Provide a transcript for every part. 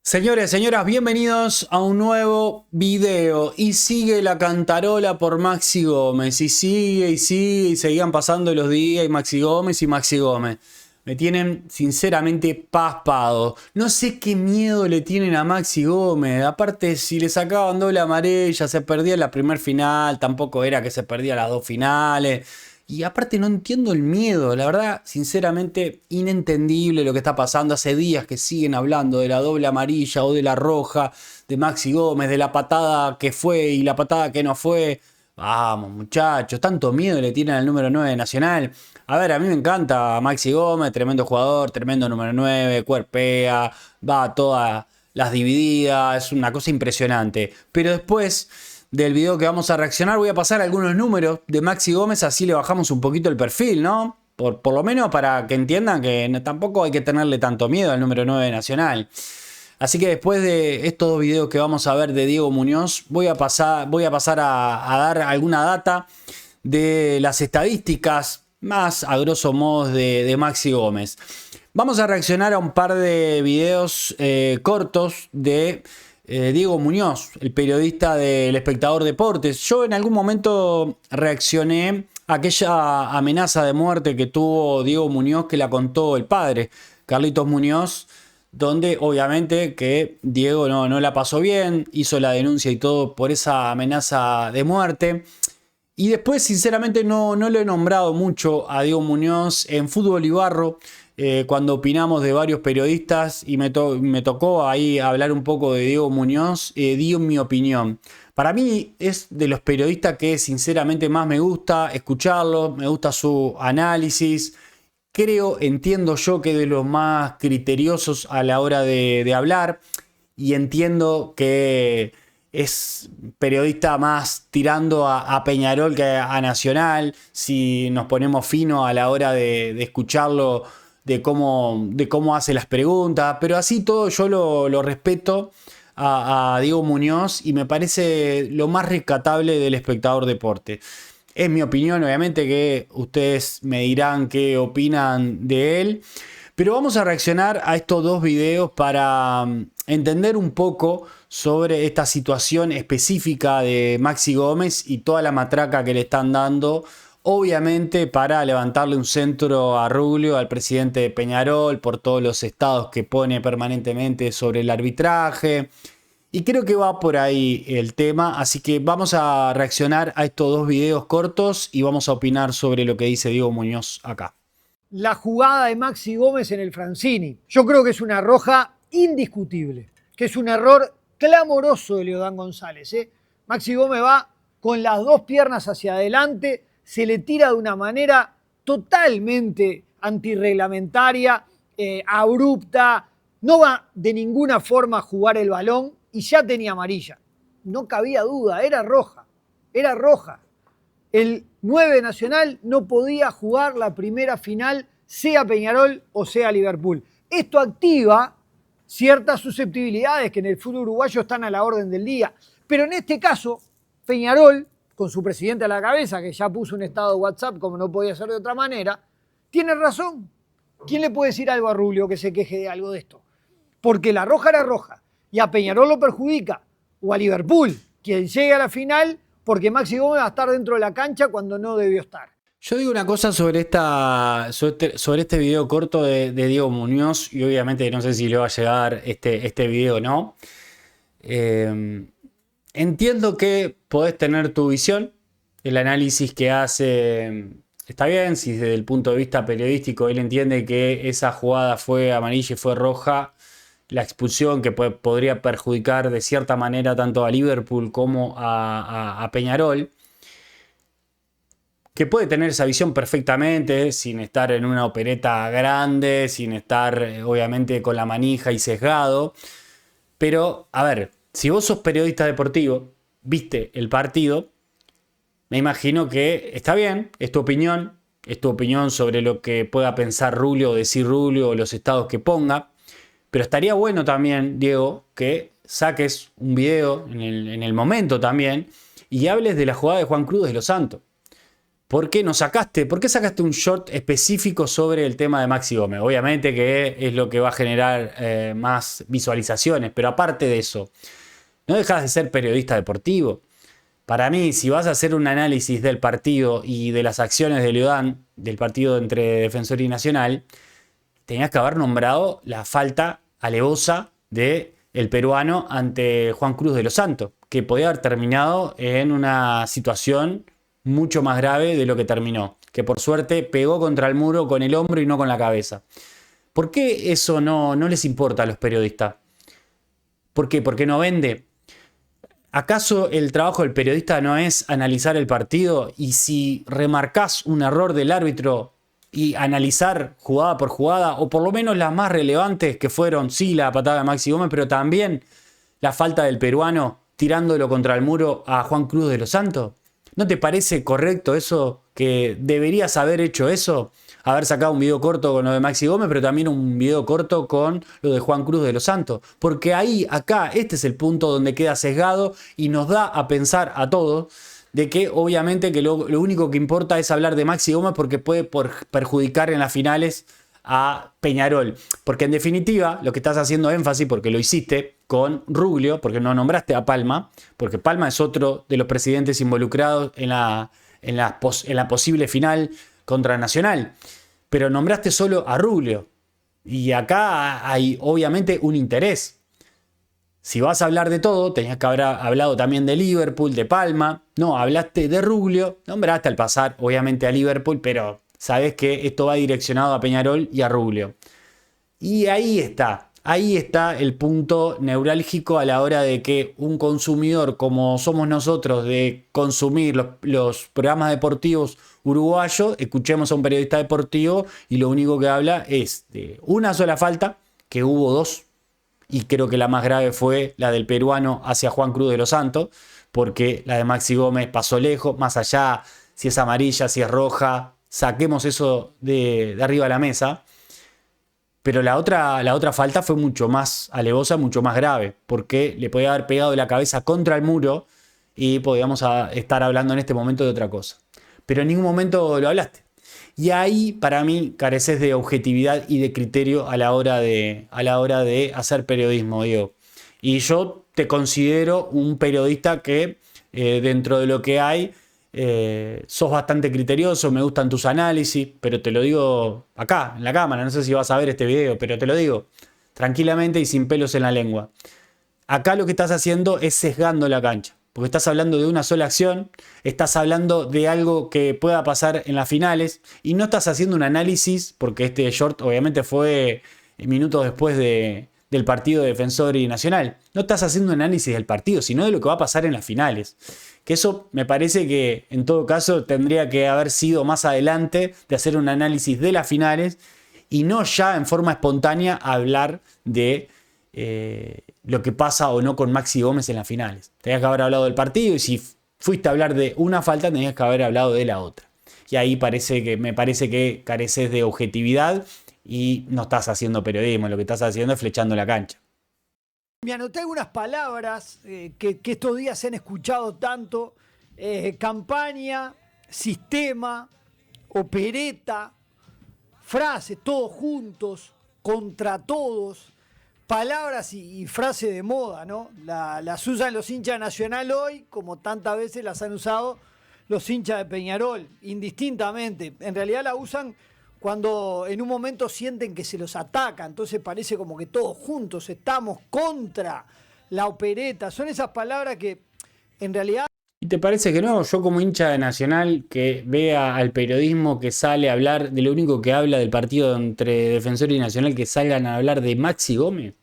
Señores, señoras, bienvenidos a un nuevo video. Y sigue la cantarola por Maxi Gómez. Y sigue y sigue y seguían pasando los días y Maxi Gómez y Maxi Gómez. Me tienen sinceramente paspado. No sé qué miedo le tienen a Maxi Gómez. Aparte, si le sacaban doble amarilla, se perdía la primer final. Tampoco era que se perdía las dos finales. Y aparte no entiendo el miedo, la verdad, sinceramente, inentendible lo que está pasando. Hace días que siguen hablando de la doble amarilla o de la roja, de Maxi Gómez, de la patada que fue y la patada que no fue. Vamos, muchachos, tanto miedo le tienen al número 9 de Nacional. A ver, a mí me encanta Maxi Gómez, tremendo jugador, tremendo número 9, cuerpea, va a todas las divididas, es una cosa impresionante. Pero después del video que vamos a reaccionar voy a pasar algunos números de Maxi Gómez, así le bajamos un poquito el perfil, ¿no? Por lo menos para que entiendan que tampoco hay que tenerle tanto miedo al número 9 de Nacional. Así que después de estos dos videos que vamos a ver de Diego Muñoz, voy a pasar a dar alguna data de las estadísticas más a grosso modo de Maxi Gómez. Vamos a reaccionar a un par de videos cortos de Diego Muñoz, el periodista del Espectador Deportes. Yo en algún momento reaccioné a aquella amenaza de muerte que tuvo Diego Muñoz, que la contó el padre, Carlitos Muñoz, donde obviamente que Diego no la pasó bien, hizo la denuncia y todo por esa amenaza de muerte. Y después, sinceramente, no lo he nombrado mucho a Diego Muñoz en Fútbol y Barro, cuando opinamos de varios periodistas y me tocó ahí hablar un poco de Diego Muñoz, di mi opinión. Para mí es de los periodistas que sinceramente más me gusta escucharlo, me gusta su análisis. Entiendo yo que de los más criteriosos a la hora de hablar, y entiendo que es periodista más tirando a Peñarol que a Nacional, si nos ponemos fino a la hora de escucharlo, de cómo hace las preguntas, pero así todo yo lo respeto a Diego Muñoz y me parece lo más rescatable del Espectador Deporte. Es mi opinión, obviamente que ustedes me dirán qué opinan de él. Pero vamos a reaccionar a estos dos videos para entender un poco sobre esta situación específica de Maxi Gómez y toda la matraca que le están dando. Obviamente para levantarle un centro a Rubio, al presidente de Peñarol, por todos los estados que pone permanentemente sobre el arbitraje. Y creo que va por ahí el tema, así que vamos a reaccionar a estos dos videos cortos y vamos a opinar sobre lo que dice Diego Muñoz acá. La jugada de Maxi Gómez en el Francini. Yo creo que es una roja indiscutible, que es un error clamoroso de Leodán González. Maxi Gómez va con las dos piernas hacia adelante, se le tira de una manera totalmente antirreglamentaria, abrupta, no va de ninguna forma a jugar el balón y ya tenía amarilla. No cabía duda, era roja, era roja. El 9 Nacional no podía jugar la primera final, sea Peñarol o sea Liverpool. Esto activa ciertas susceptibilidades que en el fútbol uruguayo están a la orden del día. Pero en este caso, Peñarol, con su presidente a la cabeza, que ya puso un estado de WhatsApp como no podía ser de otra manera, tiene razón. ¿Quién le puede decir algo a Rubio que se queje de algo de esto? Porque la roja era roja y a Peñarol lo perjudica, o a Liverpool, quien llegue a la final, porque Maxi Gómez va a estar dentro de la cancha cuando no debió estar. Yo digo una cosa sobre este video corto de Diego Muñoz, y obviamente no sé si le va a llegar este video o no. Entiendo que podés tener tu visión, el análisis que hace está bien, si desde el punto de vista periodístico él entiende que esa jugada fue amarilla y fue roja, la expulsión que podría perjudicar de cierta manera tanto a Liverpool como a Peñarol, que puede tener esa visión perfectamente, sin estar en una opereta grande, sin estar obviamente con la manija y sesgado. Pero, a ver, si vos sos periodista deportivo, viste el partido, me imagino que está bien, es tu opinión sobre lo que pueda pensar Rubio o decir Rubio o los estados que ponga. Pero estaría bueno también, Diego, que saques un video en el momento también y hables de la jugada de Juan Cruz de los Santos. ¿Por qué no sacaste? ¿Por qué sacaste un short específico sobre el tema de Maxi Gómez? Obviamente que es lo que va a generar más visualizaciones, pero aparte de eso, no dejas de ser periodista deportivo. Para mí, si vas a hacer un análisis del partido y de las acciones de Leodán, del partido entre Defensor y Nacional, tenías que haber nombrado la falta alevosa del peruano ante Juan Cruz de los Santos, que podía haber terminado en una situación mucho más grave de lo que terminó, que por suerte pegó contra el muro con el hombro y no con la cabeza. ¿Por qué eso no les importa a los periodistas? ¿Por qué? ¿Porque no vende? ¿Acaso el trabajo del periodista no es analizar el partido? Y si remarcás un error del árbitro y analizar jugada por jugada, o por lo menos las más relevantes que fueron, sí, la patada de Maxi Gómez, pero también la falta del peruano tirándolo contra el muro a Juan Cruz de los Santos. ¿No te parece correcto eso? ¿Que deberías haber hecho eso? Haber sacado un video corto con lo de Maxi Gómez, pero también un video corto con lo de Juan Cruz de los Santos. Porque ahí, acá, este es el punto donde queda sesgado y nos da a pensar a todos de que obviamente que lo único que importa es hablar de Maxi Gómez porque puede perjudicar en las finales a Peñarol. Porque en definitiva, lo que estás haciendo énfasis, porque lo hiciste con Ruglio, porque no nombraste a Palma, porque Palma es otro de los presidentes involucrados en la posible final contra Nacional. Pero nombraste solo a Ruglio. Y acá hay obviamente un interés. Si vas a hablar de todo, tenías que haber hablado también de Liverpool, de Palma. No, hablaste de Ruglio, nombraste al pasar obviamente a Liverpool, pero sabes que esto va direccionado a Peñarol y a Ruglio. Y ahí está el punto neurálgico a la hora de que un consumidor como somos nosotros de consumir los programas deportivos uruguayos, escuchemos a un periodista deportivo y lo único que habla es de una sola falta, que hubo dos, y creo que la más grave fue la del peruano hacia Juan Cruz de los Santos, porque la de Maxi Gómez pasó lejos, más allá si es amarilla, si es roja, saquemos eso de arriba de la mesa. Pero la otra falta fue mucho más alevosa, mucho más grave, porque le podía haber pegado la cabeza contra el muro y podíamos estar hablando en este momento de otra cosa. Pero en ningún momento lo hablaste. Y ahí, para mí, careces de objetividad y de criterio a la hora de hacer periodismo, Diego. Y yo te considero un periodista que, dentro de lo que hay, sos bastante criterioso, me gustan tus análisis, pero te lo digo acá, en la cámara, no sé si vas a ver este video, pero te lo digo tranquilamente y sin pelos en la lengua. Acá lo que estás haciendo es sesgando la cancha, porque estás hablando de una sola acción, estás hablando de algo que pueda pasar en las finales y no estás haciendo un análisis, porque este short obviamente fue minutos después del partido de Defensor y Nacional. No estás haciendo un análisis del partido, sino de lo que va a pasar en las finales. Que eso me parece que en todo caso tendría que haber sido más adelante de hacer un análisis de las finales y no ya en forma espontánea hablar de lo que pasa o no con Maxi Gómez en las finales. Tenías que haber hablado del partido y si fuiste a hablar de una falta tenías que haber hablado de la otra. Y ahí me parece que careces de objetividad y no estás haciendo periodismo, lo que estás haciendo es flechando la cancha. Me anoté algunas palabras que estos días se han escuchado tanto: campaña, sistema, opereta, frases, todos juntos, contra todos, palabras y frases de moda, ¿no? Las usan los hinchas de Nacional hoy, como tantas veces las han usado los hinchas de Peñarol, indistintamente. En realidad la usan cuando en un momento sienten que se los ataca, entonces parece como que todos juntos estamos contra la opereta. Son esas palabras que en realidad... ¿Y te parece que no? Yo como hincha de Nacional que vea al periodismo que sale a hablar de lo único que habla del partido entre Defensor y Nacional, que salgan a hablar de Maxi Gómez,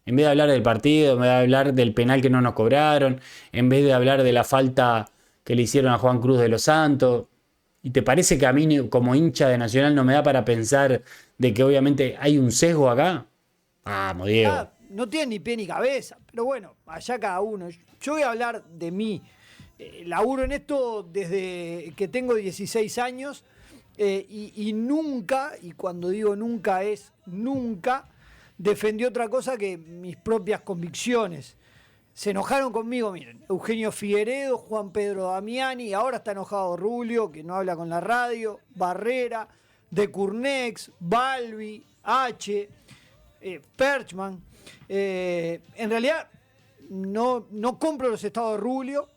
en vez de hablar del partido, en vez de hablar del penal que no nos cobraron, en vez de hablar de la falta que le hicieron a Juan Cruz de los Santos. ¿Y te parece que a mí como hincha de Nacional no me da para pensar de que obviamente hay un sesgo acá? Vamos, Diego. No tiene ni pie ni cabeza, pero bueno, allá cada uno. Yo voy a hablar de mí. Laburo en esto desde que tengo 16 años y nunca, y cuando digo nunca es nunca, defendí otra cosa que mis propias convicciones. Se enojaron conmigo, miren, Eugenio Figueredo, Juan Pedro Damiani, ahora está enojado Rulio, que no habla con la radio, Barrera, De Curnex, Balbi, H, Perchman. En realidad no compro los estados de Rulio,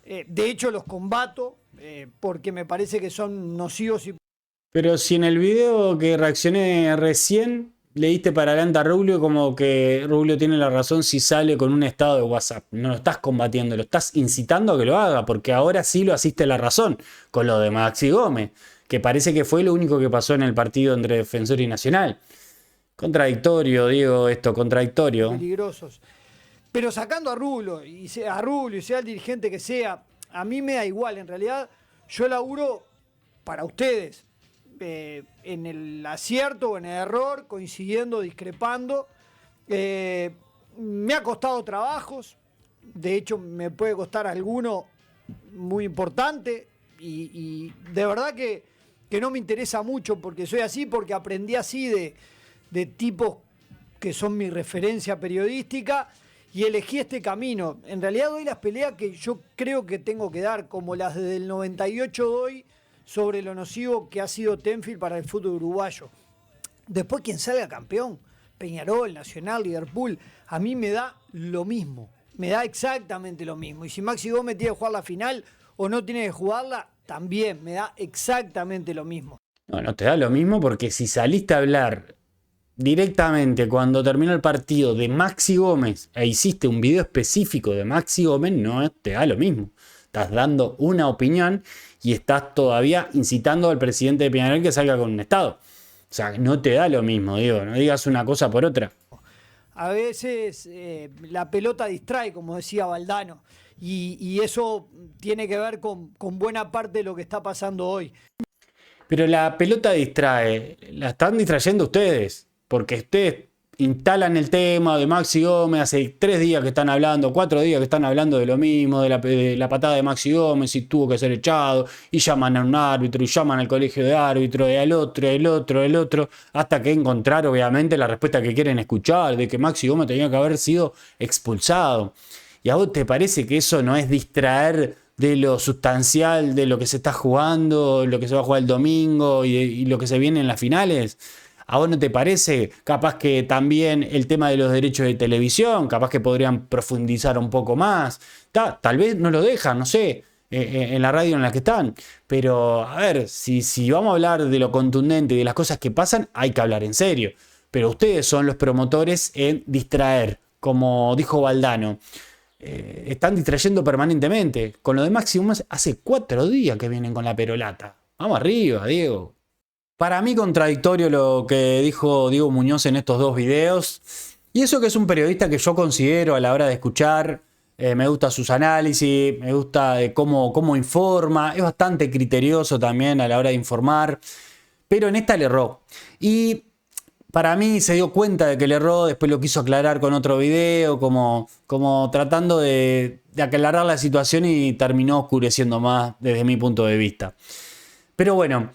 de hecho los combato, porque me parece que son nocivos y... Pero si en el video que reaccioné recién le diste para adelante a Rubio como que Rubio tiene la razón si sale con un estado de WhatsApp. No lo estás combatiendo, lo estás incitando a que lo haga, porque ahora sí lo asiste la razón con lo de Maxi Gómez, que parece que fue lo único que pasó en el partido entre Defensor y Nacional. Contradictorio, Diego, esto, contradictorio. Peligrosos. Pero sacando a Rubio, y sea el dirigente que sea, a mí me da igual. En realidad, yo laburo para ustedes. En el acierto o en el error, coincidiendo, discrepando. Me ha costado trabajos, de hecho me puede costar alguno muy importante y de verdad que no me interesa mucho porque soy así, porque aprendí así de tipos que son mi referencia periodística y elegí este camino. En realidad doy las peleas que yo creo que tengo que dar, como las desde el 98 doy sobre lo nocivo que ha sido Tenfield para el fútbol uruguayo. Después quien salga campeón, Peñarol, Nacional, Liverpool, a mí me da lo mismo, me da exactamente lo mismo. Y si Maxi Gómez tiene que jugar la final o no tiene que jugarla, también me da exactamente lo mismo. No te da lo mismo porque si saliste a hablar directamente cuando terminó el partido de Maxi Gómez e hiciste un video específico de Maxi Gómez, no te da lo mismo. Estás dando una opinión y estás todavía incitando al presidente de Peñarol que salga con un estado. O sea, no te da lo mismo, digo, no digas una cosa por otra. A veces la pelota distrae, como decía Valdano, y eso tiene que ver con buena parte de lo que está pasando hoy. Pero la pelota distrae, la están distrayendo ustedes, porque ustedes instalan el tema de Maxi Gómez, hace 3 días que están hablando, 4 días que están hablando de lo mismo, de la patada de Maxi Gómez y tuvo que ser echado, y llaman a un árbitro, y llaman al colegio de árbitros, y al otro, el otro, hasta que encontrar obviamente la respuesta que quieren escuchar, de que Maxi Gómez tenía que haber sido expulsado. ¿Y a vos te parece que eso no es distraer de lo sustancial, de lo que se está jugando, lo que se va a jugar el domingo y lo que se viene en las finales? ¿A vos no te parece? Capaz que también el tema de los derechos de televisión, capaz que podrían profundizar un poco más. Tal vez no lo dejan, no sé, en la radio en la que están. Pero, a ver, si vamos a hablar de lo contundente y de las cosas que pasan, hay que hablar en serio. Pero ustedes son los promotores en distraer, como dijo Valdano. Están distrayendo permanentemente. Con lo de Maxi Gómez hace 4 días que vienen con la perolata. Vamos arriba, Diego. Para mí contradictorio lo que dijo Diego Muñoz en estos 2 videos. Y eso que es un periodista que yo considero a la hora de escuchar. Me gusta sus análisis, me gusta cómo informa. Es bastante criterioso también a la hora de informar. Pero en esta le erró. Y para mí se dio cuenta de que le erró, después lo quiso aclarar con otro video, como tratando de aclarar la situación y terminó oscureciendo más desde mi punto de vista. Pero bueno,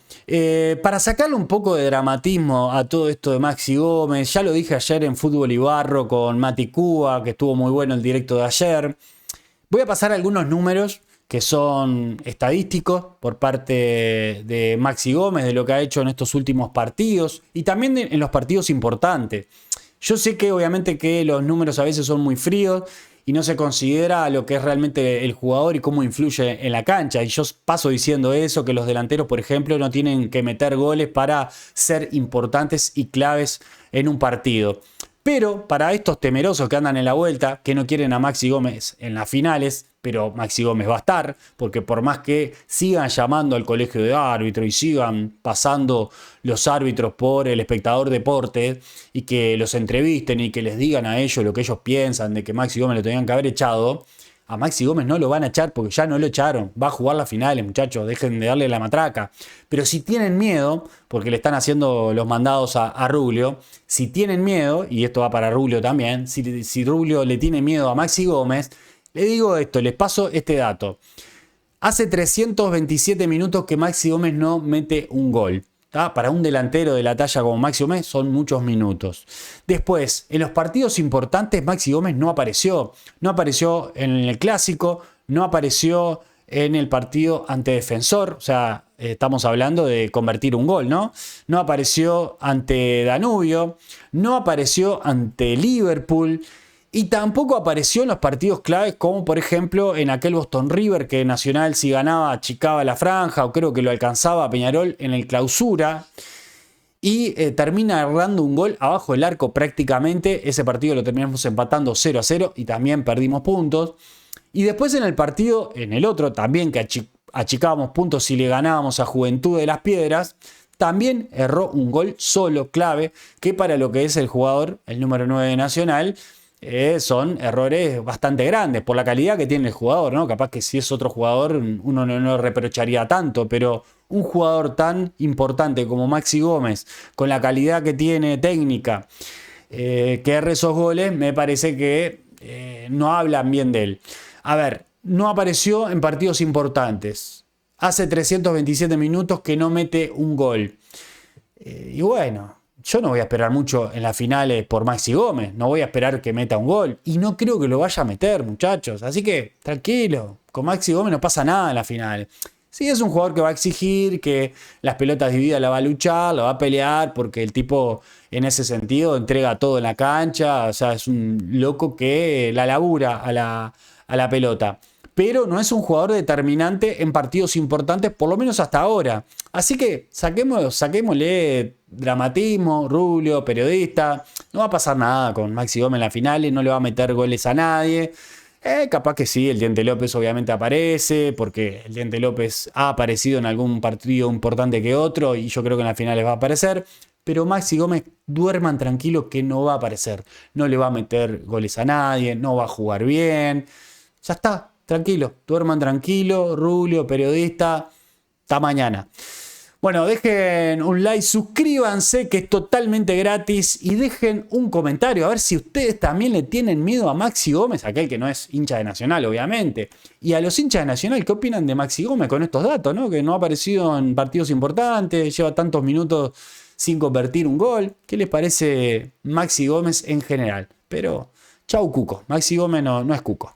para sacarle un poco de dramatismo a todo esto de Maxi Gómez, ya lo dije ayer en Fútbol y Barro con Mati Cuba, que estuvo muy bueno el directo de ayer. Voy a pasar algunos números que son estadísticos por parte de Maxi Gómez, de lo que ha hecho en estos últimos partidos y también en los partidos importantes. Yo sé que obviamente que los números a veces son muy fríos y no se considera lo que es realmente el jugador y cómo influye en la cancha. Y yo paso diciendo eso, que los delanteros, por ejemplo, no tienen que meter goles para ser importantes y claves en un partido. Pero para estos temerosos que andan en la vuelta, que no quieren a Maxi Gómez en las finales, pero Maxi Gómez va a estar, porque por más que sigan llamando al colegio de árbitros y sigan pasando los árbitros por el espectador deporte y que los entrevisten y que les digan a ellos lo que ellos piensan de que Maxi Gómez lo tenían que haber echado, a Maxi Gómez no lo van a echar porque ya no lo echaron. Va a jugar las finales, muchachos, dejen de darle la matraca. Pero si tienen miedo, porque le están haciendo los mandados a Rubio, si tienen miedo, y esto va para Rubio también, si Rubio le tiene miedo a Maxi Gómez, le digo esto, les paso este dato. Hace 327 minutos que Maxi Gómez no mete un gol. Para un delantero de la talla como Maxi Gómez son muchos minutos. Después, en los partidos importantes Maxi Gómez no apareció. No apareció en el Clásico, no apareció en el partido ante Defensor. O sea, estamos hablando de convertir un gol, ¿no? No apareció ante Danubio, no apareció ante Liverpool. Y tampoco apareció en los partidos claves, como por ejemplo en aquel Boston River que Nacional, si ganaba, achicaba la franja, o creo que lo alcanzaba a Peñarol en el Clausura. Y termina errando un gol abajo del arco prácticamente. Ese partido lo terminamos empatando 0-0 y también perdimos puntos. Y después en el partido, en el otro también que achicábamos puntos si le ganábamos a Juventud de las Piedras, también erró un gol solo clave, que para lo que es el jugador, el número 9 de Nacional, son errores bastante grandes por la calidad que tiene el jugador, ¿no? Capaz que si es otro jugador uno no lo reprocharía tanto, pero un jugador tan importante como Maxi Gómez, con la calidad que tiene técnica, que erre esos goles, me parece que no hablan bien de él. A ver, no apareció en partidos importantes. Hace 327 minutos que no mete un gol. Y bueno, yo no voy a esperar mucho en las finales por Maxi Gómez. No voy a esperar que meta un gol. Y no creo que lo vaya a meter, muchachos. Así que, tranquilo. Con Maxi Gómez no pasa nada en las finales. Sí, es un jugador que va a exigir, que las pelotas divididas la va a luchar, la va a pelear, porque el tipo en ese sentido entrega todo en la cancha. O sea, es un loco que la labura a la pelota. Pero no es un jugador determinante en partidos importantes, por lo menos hasta ahora. Así que saquémosle dramatismo, rubio, periodista. No va a pasar nada con Maxi Gómez en las finales, no le va a meter goles a nadie. Capaz que sí, el Diente López obviamente aparece, porque el Diente López ha aparecido en algún partido importante que otro, y yo creo que en las finales va a aparecer. Pero Maxi Gómez, duerman tranquilo que no va a aparecer. No le va a meter goles a nadie, no va a jugar bien. Ya está, tranquilo, duerman tranquilo, Rubio, periodista. Hasta mañana. Bueno, dejen un like, suscríbanse que es totalmente gratis y dejen un comentario a ver si ustedes también le tienen miedo a Maxi Gómez, aquel que no es hincha de Nacional obviamente, y a los hinchas de Nacional, ¿qué opinan de Maxi Gómez con estos datos, ¿no? Que no ha aparecido en partidos importantes, lleva tantos minutos sin convertir un gol? ¿Qué les parece Maxi Gómez en general? Pero chau Cuco, Maxi Gómez no es Cuco.